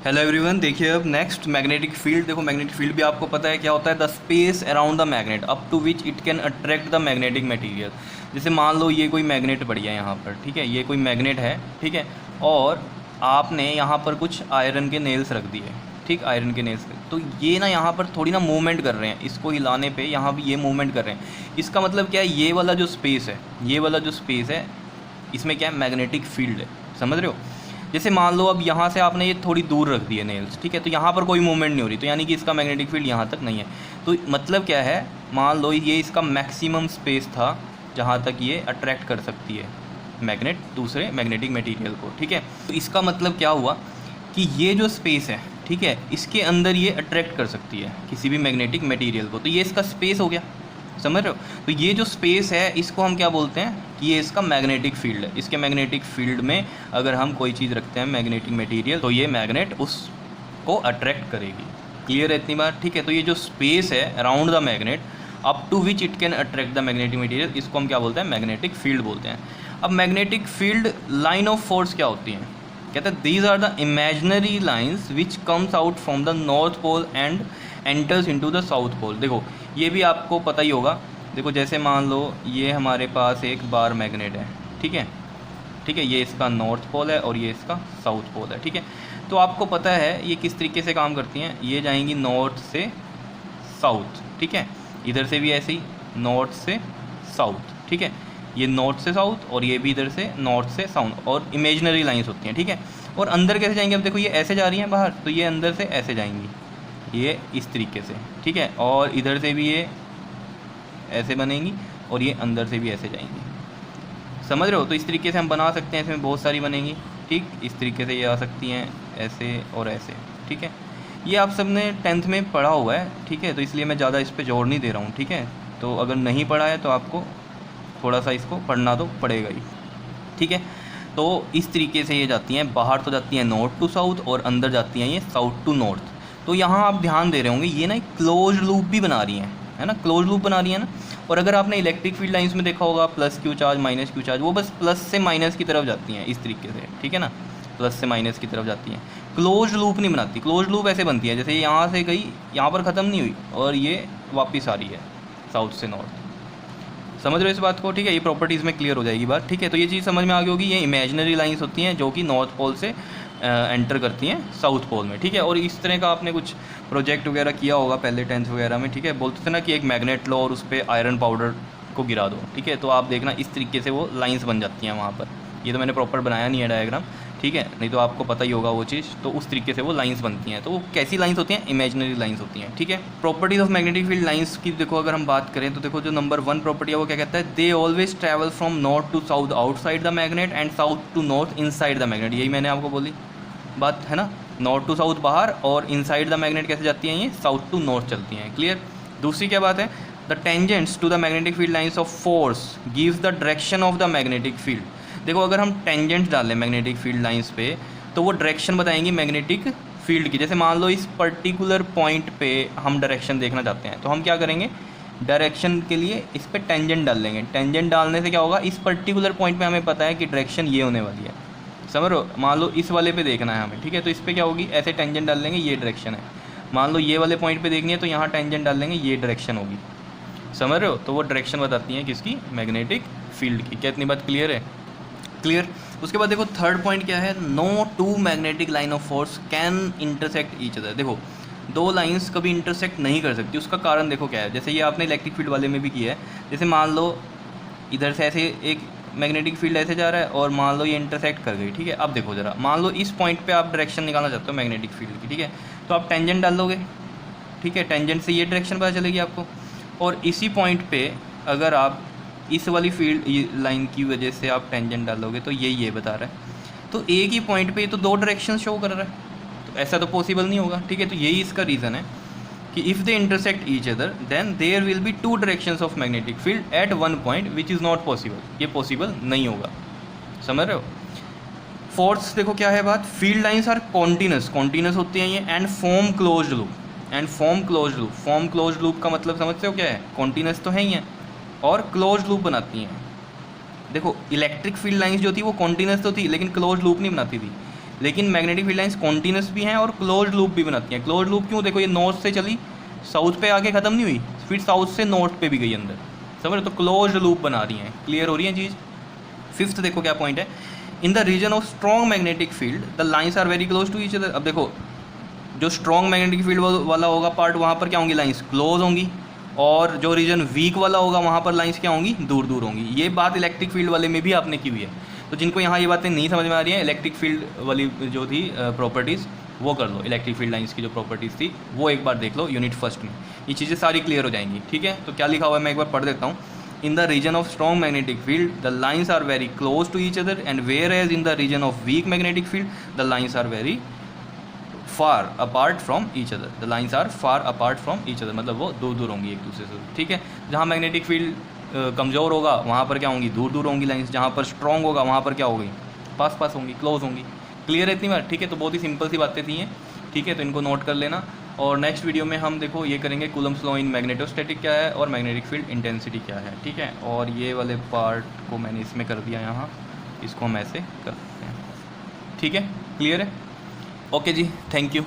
Hello everyone, देखिए अब next magnetic field. देखो मैग्नेटिक फील्ड भी आपको पता है क्या होता है, the space around the magnet up to which it can attract the magnetic material. जैसे मान लो ये कोई मैग्नेट बढ़िया यहाँ पर, ठीक है, ये कोई मैग्नेट है, ठीक है, और आपने यहाँ पर कुछ आयरन के नेल्स रख दिए, ठीक, आयरन के नेल्स, तो ये ना यहाँ पर थोड़ी ना मूवमेंट कर रहे हैं, इसको हिलाने पे यहाँ भी ये मूवमेंट कर रहे हैं। इसका मतलब क्या है, ये वाला जो स्पेस है, ये वाला जो स्पेस है, इसमें क्या है, मैग्नेटिक फील्ड है, समझ रहे हो। जैसे मान लो अब यहाँ से आपने ये थोड़ी दूर रख दिए नेल्स, ठीक है, तो यहाँ पर कोई मूवमेंट नहीं हो रही, तो यानी कि इसका मैग्नेटिक फील्ड यहाँ तक नहीं है। तो मतलब क्या है, मान लो ये इसका मैक्सिमम स्पेस था जहाँ तक ये अट्रैक्ट कर सकती है मैग्नेट दूसरे मैग्नेटिक मटेरियल को, ठीक है। तो इसका मतलब क्या हुआ कि ये जो स्पेस है, ठीक है, इसके अंदर ये अट्रैक्ट कर सकती है किसी भी मैग्नेटिक मटेरियल को, तो ये इसका स्पेस हो गया, समझ रहे हो। तो ये जो स्पेस है इसको हम क्या बोलते हैं कि ये इसका मैग्नेटिक फील्ड है। इसके मैग्नेटिक फील्ड में अगर हम कोई चीज़ रखते हैं मैग्नेटिक मटेरियल, तो ये मैग्नेट उसको अट्रैक्ट करेगी। क्लियर है इतनी बात, ठीक है। तो ये जो स्पेस है around the magnet up to which it can attract the magnetic material, इसको हम क्या बोलते हैं, मैग्नेटिक फील्ड बोलते हैं। अब magnetic field line of force क्या होती है, कहते हैं these are the imaginary lines which comes out from the north pole and enters into the south pole. देखो ये भी आपको पता ही होगा। देखो जैसे मान लो ये हमारे पास एक बार मैग्नेट है, ठीक है, ठीक है, ये इसका नॉर्थ पोल है और ये इसका साउथ पोल है, ठीक है। तो आपको पता है ये किस तरीके से काम करती हैं, ये जाएंगी नॉर्थ से साउथ, ठीक है, इधर से भी ऐसे ही नॉर्थ से साउथ, ठीक है, ये नॉर्थ से साउथ और ये भी इधर से नॉर्थ से साउथ, और इमेजनरी लाइंस होती हैं, ठीक है। और अंदर कैसे जाएंगे, अब देखो ये ऐसे जा रही हैं बाहर, तो ये अंदर से ऐसे जाएंगी, ये इस तरीके से, ठीक है, और इधर से भी ये ऐसे बनेंगी और ये अंदर से भी ऐसे जाएंगी, समझ रहे हो। तो इस तरीके से हम बना सकते हैं, इसमें बहुत सारी बनेंगी, ठीक, इस तरीके से ये आ सकती हैं ऐसे और ऐसे, ठीक है। ये आप सब ने 10th में पढ़ा हुआ है, ठीक है, तो इसलिए मैं ज़्यादा इस पर जोर नहीं दे रहा हूँ, ठीक है। तो अगर नहीं पढ़ा है तो आपको थोड़ा सा इसको पढ़ना तो पड़ेगा ही, ठीक है। तो इस तरीके से ये जाती हैं, बाहर तो जाती हैं नॉर्थ टू साउथ और अंदर जाती हैं ये साउथ टू नॉर्थ। तो यहाँ आप ध्यान दे रहे होंगे ये ना एक क्लोज लूप भी बना रही हैं, है ना, क्लोज लूप बना रही है ना। और अगर आपने इलेक्ट्रिक फील्ड लाइंस में देखा होगा plus Q charge minus Q charge, वो बस प्लस से माइनस की तरफ जाती हैं इस तरीके से, ठीक है ना, प्लस से माइनस की तरफ जाती हैं, क्लोज लूप नहीं बनाती। क्लोज लूप ऐसे बनती है जैसे यहाँ से गई, यहाँ पर ख़त्म नहीं हुई और ये वापस आ रही है साउथ से नॉर्थ, समझ रहे हो इस बात को, ठीक है। ये प्रॉपर्टीज़ में क्लियर हो जाएगी बात, ठीक है। तो ये चीज़ समझ में आ गई होगी, ये इमेजिनरी लाइंस होती हैं जो कि नॉर्थ पोल से एंटर करती हैं साउथ पोल में, ठीक है। और इस तरह का आपने कुछ प्रोजेक्ट वगैरह किया होगा पहले 10th वगैरह में, ठीक है। बोलते थे ना कि एक मैग्नेट लो और उस पर आयरन पाउडर को गिरा दो, ठीक है। तो आप देखना इस तरीके से वो लाइंस बन जाती हैं वहाँ पर। ये तो मैंने प्रॉपर बनाया नहीं है डायग्राम, ठीक है, नहीं तो आपको पता ही होगा वो चीज़। तो उस तरीके से वो लाइंस बनती हैं। तो वो कैसी लाइंस होती हैं, इमेजिनरी लाइंस होती हैं, ठीक है। Properties of magnetic field lines की देखो अगर हम बात करें तो देखो जो नंबर 1 प्रॉपर्टी है वो क्या कहता है, they always travel from north to south outside the magnet and south to north inside the magnet. यही मैंने आपको बोली बात है ना, नॉर्थ टू साउथ बाहर और इनसाइड द मैग्नेट कैसे जाती हैं, ये साउथ टू नॉर्थ चलती हैं। क्लियर। दूसरी क्या बात है, the tangents to the magnetic field lines of force gives the direction of the magnetic field. देखो अगर हम टेंजेंट्स डाल लें मैग्नेटिक फील्ड लाइंस पे तो वो डायरेक्शन बताएंगी मैग्नेटिक फील्ड की। जैसे मान लो इस पर्टिकुलर पॉइंट पे हम डायरेक्शन देखना चाहते हैं तो हम क्या करेंगे, डायरेक्शन के लिए इस पर टेंजेंट डाल लेंगे। टेंजेंट डालने से क्या होगा, इस पर्टिकुलर पॉइंट पे हमें पता है कि डायरेक्शन ये होने वाली है, समझ रहे हो। मान लो इस वाले पे देखना है हमें, ठीक है, तो इस पर क्या होगी, ऐसे टेंजेंट डाल लेंगे, ये डायरेक्शन है। मान लो ये वाले पॉइंट पे देखनी है तो यहाँ टेंजेंट डाल लेंगे, ये डायरेक्शन होगी, समझ रहे हो। तो वो डायरेक्शन बताती हैं किसकी, मैग्नेटिक फील्ड की। क्या इतनी बात क्लियर है, क्लियर। उसके बाद देखो थर्ड पॉइंट क्या है, no two magnetic line of force can intersect each other. देखो दो लाइंस कभी इंटरसेक्ट नहीं कर सकती, उसका कारण देखो क्या है। जैसे ये आपने इलेक्ट्रिक फील्ड वाले में भी किया है, जैसे मान लो इधर से ऐसे एक मैग्नेटिक फील्ड ऐसे जा रहा है और मान लो ये इंटरसेक्ट कर गई, ठीक है। अब देखो ज़रा, मान लो इस पॉइंट पे आप डायरेक्शन निकालना चाहते हो मैग्नेटिक फील्ड की, ठीक है, तो आप टेंजेंट डाल दोगे, ठीक है, टेंजेंट से ये डायरेक्शन पता चलेगी आपको। और इसी पॉइंट पे अगर आप इस वाली फील्ड लाइन की वजह से आप टेंजेंट डालोगे तो ये बता रहा है, तो एक ही पॉइंट पे तो दो डायरेक्शन शो कर रहा है, तो ऐसा तो पॉसिबल नहीं होगा, ठीक है। तो यही इसका रीज़न है कि if they intersect each other then there will be two directions of magnetic field at one point which is not possible. ये पॉसिबल नहीं होगा, समझ रहे हो। फोर्थ देखो क्या है बात, फील्ड लाइंस आर कॉन्टिन्यूस होती हैं ये and form closed loop, form closed loop का मतलब समझते हो क्या है, कॉन्टिन्यूस तो है ही है और क्लोज लूप बनाती हैं। देखो इलेक्ट्रिक फील्ड लाइंस जो थी वो कॉन्टिन्यूस तो थी लेकिन क्लोज लूप नहीं बनाती थी। लेकिन मैग्नेटिक फील्ड लाइंस कॉन्टीन्यूस भी हैं और क्लोज लूप भी बनाती हैं। क्लोज लूप क्यों, देखो ये नॉर्थ से चली साउथ पे आके ख़त्म नहीं हुई, फिर साउथ से नॉर्थ पे भी गई अंदर, समझ रहे हो? तो क्लोज लूप बना रही हैं। क्लियर हो रही है चीज़। फिफ्थ देखो क्या पॉइंट है, in the region of strong magnetic field the lines are very close to each other. अब देखो जो स्ट्रॉन्ग मैग्नेटिक फील्ड वाला होगा पार्ट, वहाँ पर क्या होंगी, लाइन्स क्लोज होंगी, और जो रीजन वीक वाला होगा वहाँ पर लाइन्स क्या होंगी, दूर दूर होंगी। ये बात इलेक्ट्रिक फील्ड वाले में भी आपने की हुई है। तो जिनको यहाँ ये बातें नहीं समझ में आ रही हैं, इलेक्ट्रिक फील्ड वाली जो थी प्रॉपर्टीज़ वो कर लो, इलेक्ट्रिक फील्ड लाइन्स की जो प्रॉपर्टीज़ थी वो एक बार देख लो यूनिट फर्स्ट में, ये चीज़ें सारी क्लियर हो जाएंगी। ठीक है, तो क्या लिखा हुआ है मैं एक बार पढ़ देता हूँ। In the region of strong magnetic field, the lines are very close to each other, and whereas in the region of weak magnetic field, the lines are very far apart from each other. The lines are far apart from each other, मतलब वो दूर दूर होंगी एक दूसरे से। ठीक है, जहाँ मैग्नेटिक फील्ड कमज़ोर होगा वहाँ पर क्या होंगी, दूर दूर होंगी लाइन्स, जहाँ पर स्ट्रॉन्ग होगा वहाँ पर क्या होगी, पास पास होंगी, क्लोज होंगी। क्लियर है इतनी बार? ठीक है, तो बहुत ही सिंपल सी बातें थी हैं। ठीक है, तो इनको नोट कर लेना। और नेक्स्ट वीडियो में हम देखो ये करेंगे कूलम्स लॉ इन मैग्नेटोस्टैटिक क्या है और मैग्नेटिक फील्ड इंटेंसिटी क्या है। ठीक है, और ये वाले पार्ट को मैंने इसमें कर दिया यहाँ, इसको हम ऐसे कर सकते हैं। ठीक है, क्लियर है? ओके जी, थैंक यू।